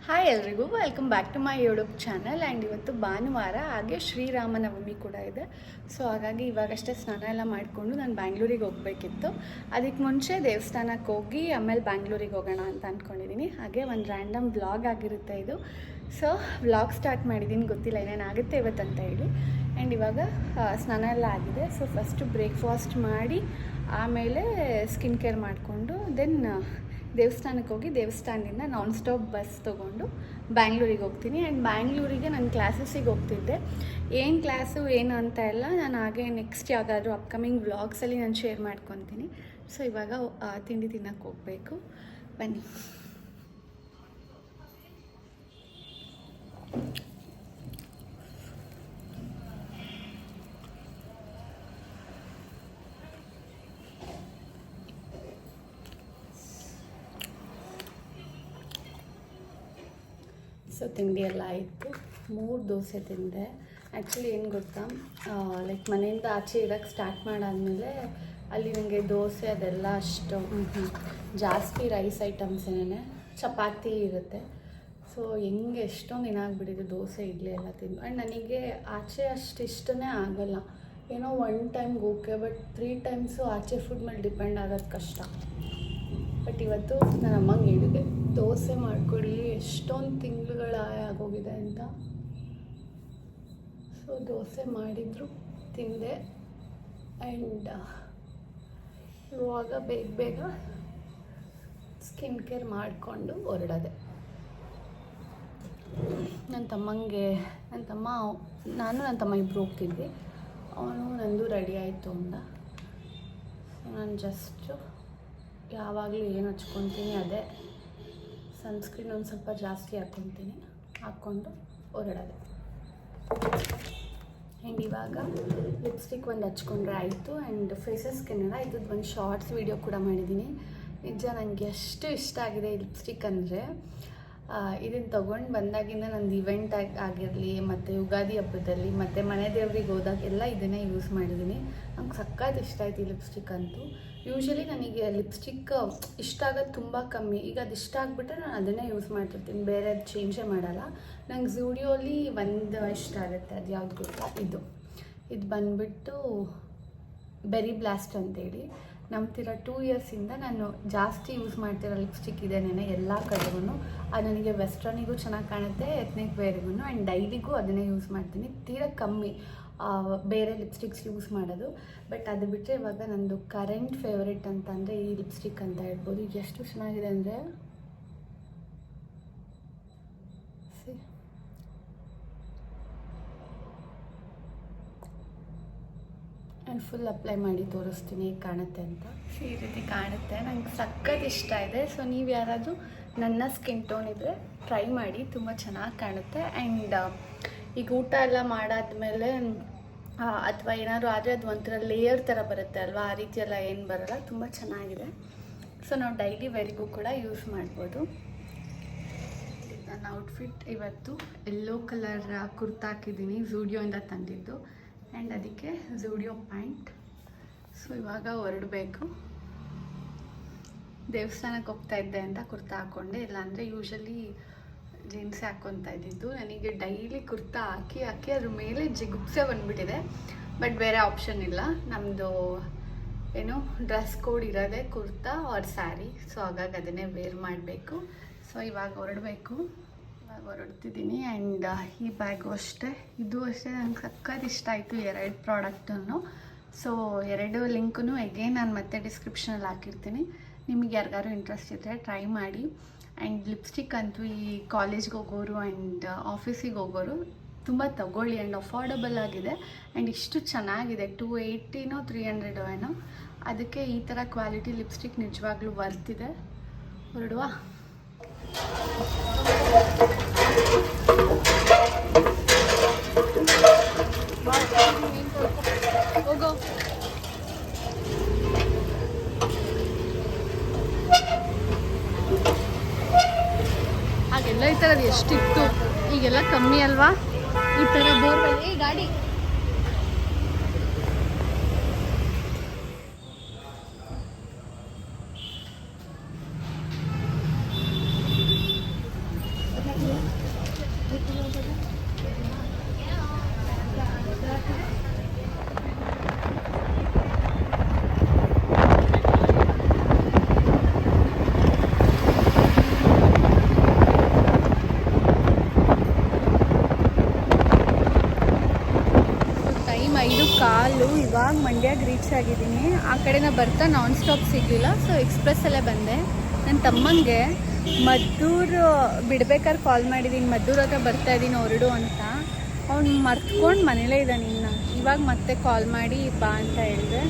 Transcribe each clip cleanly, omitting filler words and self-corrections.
Hi ಎಲ್ರಿಗೂ welcome back to my YouTube channel. And ಇವತ್ತು ಭಾನುವಾರ, ಹಾಗೆ ಶ್ರೀರಾಮನವಮಿ ಕೂಡ ಇದೆ. ಸೊ ಹಾಗಾಗಿ ಇವಾಗಷ್ಟೇ ಸ್ನಾನ ಎಲ್ಲ ಮಾಡಿಕೊಂಡು ನಾನು ಬ್ಯಾಂಗ್ಳೂರಿಗೆ ಹೋಗಬೇಕಿತ್ತು. ಅದಕ್ಕೆ ಮುಂಚೆ ದೇವಸ್ಥಾನಕ್ಕೆ ಹೋಗಿ ಆಮೇಲೆ ಬ್ಯಾಂಗ್ಳೂರಿಗೆ ಹೋಗೋಣ ಅಂತ ಅಂದ್ಕೊಂಡಿದ್ದೀನಿ. ಹಾಗೆ ಒಂದು ರ್ಯಾಂಡಮ್ ವ್ಲಾಗ್ ಆಗಿರುತ್ತೆ ಇದು. ಸೊ ವ್ಲಾಗ್ ಸ್ಟಾರ್ಟ್ ಮಾಡಿದ್ದೀನಿ, ಗೊತ್ತಿಲ್ಲ ಏನೇನಾಗುತ್ತೆ ಇವತ್ತಂತ ಹೇಳಿ. ಆ್ಯಂಡ್ ಇವಾಗ ಸ್ನಾನ ಎಲ್ಲ ಆಗಿದೆ. ಸೊ ಫಸ್ಟು ಬ್ರೇಕ್ಫಾಸ್ಟ್ ಮಾಡಿ ಆಮೇಲೆ ಸ್ಕಿನ್ ಕೇರ್ ಮಾಡಿಕೊಂಡು ದೆನ್ ದೇವಸ್ಥಾನಕ್ಕೆ ಹೋಗಿ ದೇವಸ್ಥಾನದಿಂದ ನಾನ್ ಸ್ಟಾಪ್ ಬಸ್ ತೊಗೊಂಡು ಬ್ಯಾಂಗ್ಳೂರಿಗೆ ಹೋಗ್ತೀನಿ. ಆ್ಯಂಡ್ ಬ್ಯಾಂಗ್ಳೂರಿಗೆ ನಾನು ಕ್ಲಾಸಸ್ಸಿಗೆ ಹೋಗ್ತಿದ್ದೆ. ಏನು ಕ್ಲಾಸು ಏನು ಅಂತ ಎಲ್ಲ ನಾನು ಹಾಗೆ ನೆಕ್ಸ್ಟ್ ಯಾವುದಾದ್ರೂ ಅಪ್ಕಮಿಂಗ್ ವ್ಲಾಗ್ಸಲ್ಲಿ ನಾನು ಶೇರ್ ಮಾಡ್ಕೊತೀನಿ. ಸೊ ಇವಾಗ ತಿಂಡಿ ತಿನ್ನೋಕ್ಕೆ ಹೋಗಬೇಕು, ಬನ್ನಿ. ಸೊ ತಿಂಡಿ ಎಲ್ಲ ಆಯಿತು. 3 ದೋಸೆ ತಿಂದೆ. ಆ್ಯಕ್ಚುಲಿ ಏನು ಗೊತ್ತಾ, ಲೈಕ್ ಮನೆಯಿಂದ ಆಚೆ ಇರೋಕ್ಕೆ ಸ್ಟಾರ್ಟ್ ಮಾಡಾದಮೇಲೆ ಅಲ್ಲಿ ನನಗೆ ದೋಸೆ ಅದೆಲ್ಲ ಅಷ್ಟು ಜಾಸ್ತಿ ರೈಸ್ ಐಟಮ್ಸೇನೆ, ಚಪಾತಿ ಇರುತ್ತೆ. ಸೊ ಹೆಂಗೆ ಎಷ್ಟೊಂದು ದಿನ ಆಗಿಬಿಟ್ಟಿದೆ ದೋಸೆ ಇಡ್ಲಿ ಎಲ್ಲ ತಿಂದು. ಆ್ಯಂಡ್ ನನಗೆ ಆಚೆ ಅಷ್ಟು ಇಷ್ಟನೇ ಆಗೋಲ್ಲ. ಏನೋ 1 ಟೈಮ್ಗೆ ಓಕೆ, ಬಟ್ 3 ಟೈಮ್ಸು ಆಚೆ ಫುಡ್ ಮೇಲೆ ಡಿಪೆಂಡ್ ಆಗೋದು ಕಷ್ಟ. ಬಟ್ ಇವತ್ತು ನನ್ನ ಅಮ್ಮಂಗೆ ಹೇಳಿದೆ, ದೋಸೆ ಮಾಡಿಕೊಡಿ, ಎಷ್ಟೊಂದು ತಿಂಗಳುಗಳ ಆಗೋಗಿದೆ ಅಂತ. ಸೊ ದೋಸೆ ಮಾಡಿದ್ರು, ತಿಂದೆ. ಆ್ಯಂಡ್ ಇವಾಗ ಬೇಗ ಸ್ಕಿನ್ ಕೇರ್ ಮಾಡಿಕೊಂಡು ಹೊರಡೋದೆ. ನನ್ನ ತಮ್ಮ ಇಬ್ಬರು ಹೋಗ್ತಿದ್ವಿ. ಅವನು ನಂದು ರೆಡಿ ಆಯಿತು ಅಂದ. ನಾನು ಜಸ್ಟು ಯಾವಾಗಲೂ ಏನು ಹಚ್ಕೊತೀನಿ ಅದೇ ಸನ್ಸ್ಕ್ರೀನ್ ಒಂದು ಸ್ವಲ್ಪ ಜಾಸ್ತಿ ಹಾಕ್ಕೊಂಡು ಹೊರಡೋದೆ. ಆ್ಯಂಡ್ ಇವಾಗ ಲಿಪ್ಸ್ಟಿಕ್ ಒಂದು ಹಚ್ಕೊಂಡ್ರೆ ಆಯಿತು. ಆ್ಯಂಡ್ ಫೇಸಸ್ ಸ್ಕಿನ್ನೆಲ್ಲ ಇದ್ದದ್ದು ಒಂದು ಶಾರ್ಟ್ಸ್ ವೀಡಿಯೋ ಕೂಡ ಮಾಡಿದ್ದೀನಿ. ನಿಜ ನನಗೆ ಎಷ್ಟು ಇಷ್ಟ ಆಗಿದೆ ಈ ಲಿಪ್ಸ್ಟಿಕ್ ಅಂದರೆ, ಇದನ್ನು ತೊಗೊಂಡು ಬಂದಾಗಿಂದ ನಂದು ಇವೆಂಟ್ ಆಗಿರಲಿ, ಮತ್ತು ಯುಗಾದಿ ಹಬ್ಬದಲ್ಲಿ, ಮತ್ತು ಮನೆ ದೇವ್ರಿಗೆ ಹೋದಾಗೆಲ್ಲ ಇದನ್ನೇ ಯೂಸ್ ಮಾಡಿದ್ದೀನಿ. ನಂಗೆ ಸಖತ್ ಇಷ್ಟ ಆಯ್ತು ಈ ಲಿಪ್ಸ್ಟಿಕ್ ಅಂತೂ. ಯೂಶ್ವಲಿ ನನಗೆ ಲಿಪ್ಸ್ಟಿಕ್ ಇಷ್ಟ ಆಗೋದು ತುಂಬ ಕಮ್ಮಿ. ಈಗ ಅದು ಇಷ್ಟ ಆಗಿಬಿಟ್ರೆ ನಾನು ಅದನ್ನೇ ಯೂಸ್ ಮಾಡ್ತಿರ್ತೀನಿ, ಬೇರೆ ಅದು ಚೇಂಜೇ ಮಾಡಲ್ಲ. ನಂಗೆ ಝೂಡಿಯೋಲಿ ಒಂದು ಇಷ್ಟ ಆಗುತ್ತೆ, ಅದು ಯಾವ್ದು ಗೊತ್ತಾ, ಇದು ಬಂದುಬಿಟ್ಟು ಬೆರಿ ಬ್ಲಾಸ್ಟ್ ಅಂತೇಳಿ. ನಂಬ್ತಿರೋ 2 ಇಯರ್ಸಿಂದ ನಾನು ಜಾಸ್ತಿ ಯೂಸ್ ಮಾಡ್ತಿರೋ ಲಿಪ್ಸ್ಟಿಕ್ ಇದೇನೇ ಎಲ್ಲ ಕಡೆಗೂ. ಅದು ನನಗೆ ವೆಸ್ಟರ್ನಿಗೂ ಚೆನ್ನಾಗಿ ಕಾಣುತ್ತೆ, ಎತ್ನಿಕ್ ವೇರಿಗೂ. ಆ್ಯಂಡ್ ಡೈಲಿಗೂ ಅದನ್ನೇ ಯೂಸ್ ಮಾಡ್ತೀನಿ. ತೀರಾ ಕಮ್ಮಿ ಬೇರೆ ಲಿಪ್ಸ್ಟಿಕ್ಸ್ ಯೂಸ್ ಮಾಡೋದು. ಬಟ್ ಅದು ಬಿಟ್ಟರೆ ಇವಾಗ ನಂದು ಕರೆಂಟ್ ಫೇವ್ರೇಟ್ ಅಂತಂದರೆ ಈ ಲಿಪ್ಸ್ಟಿಕ್ ಅಂತ ಹೇಳ್ಬೋದು. ಈಗ ಎಷ್ಟು ಚೆನ್ನಾಗಿದೆ ಅಂದರೆ, ನಾನು ಫುಲ್ ಅಪ್ಲೈ ಮಾಡಿ ತೋರಿಸ್ತೀನಿ ಹೇಗೆ ಕಾಣುತ್ತೆ ಅಂತ. ಈ ರೀತಿ ಕಾಣುತ್ತೆ, ನಂಗೆ ಸಖತ್ ಇಷ್ಟ ಇದೆ. ಸೊ ನೀವು ಯಾರಾದರೂ ನನ್ನ ಸ್ಕಿನ್ ಟೋನ್ ಇದ್ದರೆ ಟ್ರೈ ಮಾಡಿ, ತುಂಬ ಚೆನ್ನಾಗಿ ಕಾಣುತ್ತೆ. ಆ್ಯಂಡ್ ಈಗ ಊಟ ಎಲ್ಲ ಮಾಡಾದ್ಮೇಲೆ ಅಥವಾ ಏನಾದರೂ ಆದರೆ ಅದು ಒಂಥರ ಲೇಯರ್ ಥರ ಬರುತ್ತೆ ಅಲ್ವಾ, ಆ ರೀತಿ ಎಲ್ಲ ಏನು ಬರೋಲ್ಲ, ತುಂಬ ಚೆನ್ನಾಗಿದೆ. ಸೊ ನಾವು ಡೈಲಿ ವೇರಿಗೂ ಕೂಡ ಯೂಸ್ ಮಾಡ್ಬೋದು. ನನ್ನ ಔಟ್ಫಿಟ್ ಇವತ್ತು ಯೆಲ್ಲೋ ಕಲರ್ ಕುರ್ತಾ ಹಾಕಿದ್ದೀನಿ, ಝೂಡಿಯೋಯಿಂದ ತಂದಿದ್ದು. ಆ್ಯಂಡ್ ಅದಕ್ಕೆ ಝೂಡಿಯೋ ಪ್ಯಾಂಟ್. ಸೊ ಇವಾಗ ಹೊರಡಬೇಕು. ದೇವಸ್ಥಾನಕ್ಕೆ ಹೋಗ್ತಾ ಇದ್ದೆ ಅಂತ ಕುರ್ತಾ ಹಾಕ್ಕೊಂಡೆ, ಇಲ್ಲಾಂದರೆ ಯೂಶಲಿ ಜೀನ್ಸೇ ಹಾಕ್ಕೊತಾ ಇದ್ದಿದ್ದು. ನನಗೆ ಡೈಲಿ ಕುರ್ತಾ ಹಾಕಿ ಅದ್ರ ಮೇಲೆ ಜಿಗುಪ್ಸೆ ಬಂದುಬಿಟ್ಟಿದೆ. ಬಟ್ ಬೇರೆ ಆಪ್ಷನ್ ಇಲ್ಲ, ನಮ್ಮದು ಏನು ಡ್ರೆಸ್ ಕೋಡ್ ಇರೋದೇ ಕುರ್ತಾ ಆರ್ ಸ್ಯಾರಿ. ಸೊ ಹಾಗಾಗಿ ಅದನ್ನೇ ವೇರ್ ಮಾಡಬೇಕು. ಸೊ ಇವಾಗ ಹೊರಡ್ತಿದ್ದೀನಿ. ಆ್ಯಂಡ್ ಈ ಬ್ಯಾಗು ಅಷ್ಟೇ, ಇದು ಅಷ್ಟೇ ನಂಗೆ ಸಖತ್ ಇಷ್ಟ ಆಯಿತು 2 ಪ್ರಾಡಕ್ಟನ್ನು. ಸೊ 2 ಲಿಂಕನ್ನು ಎಗೇನ್ ನಾನು ಮತ್ತೆ ಡಿಸ್ಕ್ರಿಪ್ಷನಲ್ಲಿ ಹಾಕಿರ್ತೀನಿ. ನಿಮಗೆ ಯಾರಿಗಾರು ಇಂಟ್ರೆಸ್ಟ್ ಇದ್ದರೆ ಟ್ರೈ ಮಾಡಿ. ಆ್ಯಂಡ್ ಲಿಪ್ಸ್ಟಿಕ್ ಅಂತೂ ಈ ಕಾಲೇಜ್ಗೆ ಹೋಗೋರು ಆ್ಯಂಡ್ ಆಫೀಸಿಗೆ ಹೋಗೋರು ತುಂಬ ತಗೊಳ್ಳಿ. ಆ್ಯಂಡ್ ಅಫೋರ್ಡಬಲ್ ಆಗಿದೆ. ಆ್ಯಂಡ್ ಇಷ್ಟು ಚೆನ್ನಾಗಿದೆ, 280 300 ಏನೋ. ಅದಕ್ಕೆ ಈ ಥರ ಕ್ವಾಲಿಟಿ ಲಿಪ್ಸ್ಟಿಕ್ ನಿಜವಾಗ್ಲೂ ವರ್ತಿದೆ. ಹೊರಡುವ. ಹೋಗೋ. ಹಾಗೆಲ್ಲ ಈ ಥರದ್ದು ಎಷ್ಟಿತ್ತು, ಈಗೆಲ್ಲ ಕಮ್ಮಿ ಅಲ್ವಾ ಈ ಥರ ಬೋರ್ವೆಲ್. ಗಾಡಿ ಟೈಮ್ 5:15. ಇವಾಗ ಮಂಡ್ಯಗೆ ರೀಚ್ ಆಗಿದ್ದೀನಿ. ಆ ಕಡೆನ ಬರ್ತಾ ನಾನ್ ಸ್ಟಾಪ್ ಸಿಗಲಿಲ್ಲ, ಸೊ ಎಕ್ಸ್ಪ್ರೆಸ್ಸಲ್ಲೇ ಬಂದೆ. ನನ್ನ ತಮ್ಮಂಗೆ ಮದ್ದೂರು ಬಿಡ್ಬೇಕಾದ್ರೆ ಕಾಲ್ ಮಾಡಿದ್ದೀನಿ, ಮದ್ದೂರು ಹತ್ರ ಬರ್ತಾ ಇದ್ದೀನಿ ಹೊರಡು ಅಂತ. ಅವ್ನು ಮರ್ತ್ಕೊಂಡು ಮನೇಲೇ ಇದ್ದಾನೆ ಇನ್ನು. ಇವಾಗ ಮತ್ತೆ ಕಾಲ್ ಮಾಡಿ ಬಾ ಅಂತ ಹೇಳಿದೆ.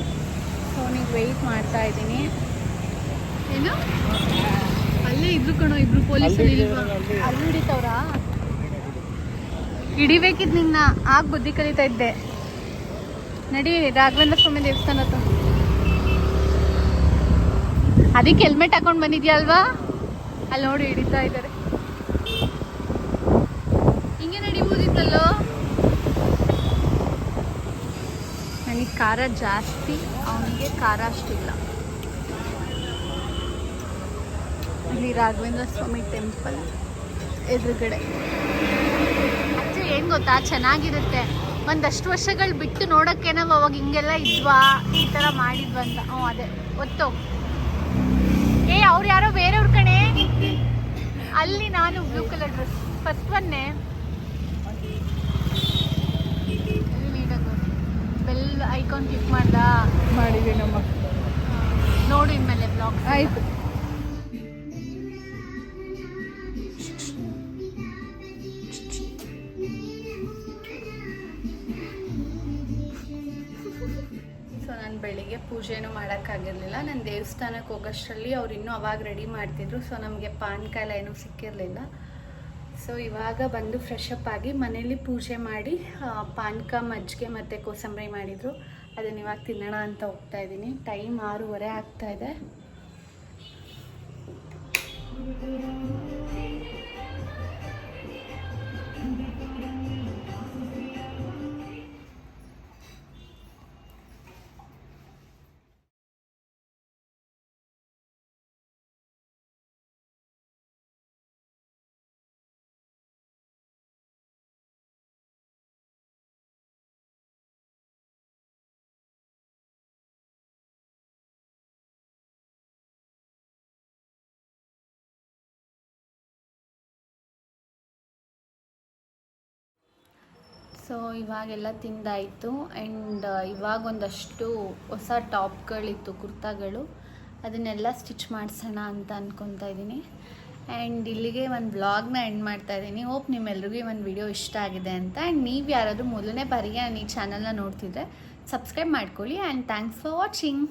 ಸೊ ಅವನಿಗೆ ವೆಯ್ಟ್ ಮಾಡ್ತಾ ಇದ್ದೀನಿ. ಏನು ಅಲ್ಲೇ ಇದ್ರು ಕಣೋ, ಇಬ್ರು ಪೊಲೀಸರು ಇಲ್ವಾ? ಅಲ್ಲಿ ಹಿಡಿತವ್ರಾ? ಹಿಡಿಬೇಕಿದ್ದು ನಿನ್ನ, ಆಗ ಬುದ್ಧಿ ಕಲಿತಾ ಇದ್ದೆ. ನಡಿ ರಾಘವೇಂದ್ರ ಸ್ವಾಮಿ ದೇವಸ್ಥಾನ ಹತ್ರ. ಅದಕ್ಕೆ ಹೆಲ್ಮೆಟ್ ಹಾಕೊಂಡು ಬಂದಿದ್ಯಾ ಅಲ್ವಾ? ಅಲ್ಲಿ ನೋಡಿ ಹಿಡಿತಾ ಇದ್ದಾರೆ. ಹಿಂಗೆ ನಡಿಬೋದಿತ್ತಲ್ಲೋ. ನನಗೆ ಖಾರ ಜಾಸ್ತಿ, ಅವನಿಗೆ ಖಾರ ಅಷ್ಟಿಲ್ಲ. ಇಲ್ಲಿ ರಾಘವೇಂದ್ರ ಸ್ವಾಮಿ ಟೆಂಪಲ್ ಎದುರುಗಡೆ. ಆ್ಯಕ್ಚುಲಿ ಏನು ಗೊತ್ತಾ, ಚೆನ್ನಾಗಿರುತ್ತೆ. ಒಂದಷ್ಟು ವರ್ಷಗಳು ಬಿಟ್ಟು ನೋಡೋಕ್ಕೆ ನಾವು ಅವಾಗ ಹಿಂಗೆಲ್ಲ ಇದ್ವಾ, ಈ ಥರ ಮಾಡಿದ್ವಂತ. ಅದೇ ಗೊತ್ತು. ಅವ್ರು ಯಾರೋ ಬೇರೆಯವ್ರ ಕಣೆ. ಅಲ್ಲಿ ನಾನು ಬ್ಲೂ ಕಲರ್ ಡ್ರೆಸ್ ಫಸ್ಟ್ ಒನ್ನೇ. ಬೆಲ್ ಐಕಾನ್ ಕ್ಲಿಕ್ ಮಾಡಿದ್ದೀವಿ ನಮ್ಮ. ನೋಡಿ ಇನ್ಮೇಲೆ ಬ್ಲಾಗ್ ಆಯಿತು. ಬೆಳಿಗ್ಗೆ ಪೂಜೆನೂ ಮಾಡೋಕ್ಕಾಗಿರಲಿಲ್ಲ. ನಾನು ದೇವಸ್ಥಾನಕ್ಕೆ ಹೋಗೋಷ್ಟರಲ್ಲಿ ಅವ್ರು ಇನ್ನೂ ಅವಾಗ ರೆಡಿ ಮಾಡ್ತಿದ್ರು. ಸೊ ನಮಗೆ ಪಾನಕ ಎಲ್ಲ ಏನೂ ಸಿಕ್ಕಿರಲಿಲ್ಲ. ಸೊ ಇವಾಗ ಬಂದು ಫ್ರೆಶ್ ಅಪ್ ಆಗಿ ಮನೇಲಿ ಪೂಜೆ ಮಾಡಿ ಪಾನಕ, ಮಜ್ಜಿಗೆ ಮತ್ತು ಕೋಸಂಬರಿ ಮಾಡಿದರು. ಅದನ್ನು ಇವಾಗ ತಿನ್ನೋಣ ಅಂತ ಹೋಗ್ತಾ ಇದ್ದೀನಿ. ಟೈಮ್ 6:30 ಆಗ್ತಾಯಿದೆ. ಸೊ ಇವಾಗೆಲ್ಲ ತಿಂದಾಯಿತು. ಆ್ಯಂಡ್ ಇವಾಗ ಒಂದಷ್ಟು ಹೊಸ ಟಾಪ್ಗಳಿತ್ತು, ಕುರ್ತಾಗಳು. ಅದನ್ನೆಲ್ಲ ಸ್ಟಿಚ್ ಮಾಡಿಸೋಣ ಅಂತ ಅಂದ್ಕೊತಾ ಇದ್ದೀನಿ. ಆ್ಯಂಡ್ ಇಲ್ಲಿಗೆ ಒಂದು ವ್ಲಾಗ್ನ ಎಂಡ್ ಮಾಡ್ತಾ ಇದ್ದೀನಿ. ಹೋಪ್ ನಿಮ್ಮೆಲ್ರಿಗೂ ಈ ಒಂದು ವಿಡಿಯೋ ಇಷ್ಟ ಆಗಿದೆ ಅಂತ. ಆ್ಯಂಡ್ ನೀವು ಯಾರಾದರೂ ಮೊದಲನೇ ಬಾರಿಗೆ ಈ ಚಾನಲ್ನ ನೋಡ್ತಿದ್ರೆ ಸಬ್ಸ್ಕ್ರೈಬ್ ಮಾಡ್ಕೊಳ್ಳಿ. And thanks for watching.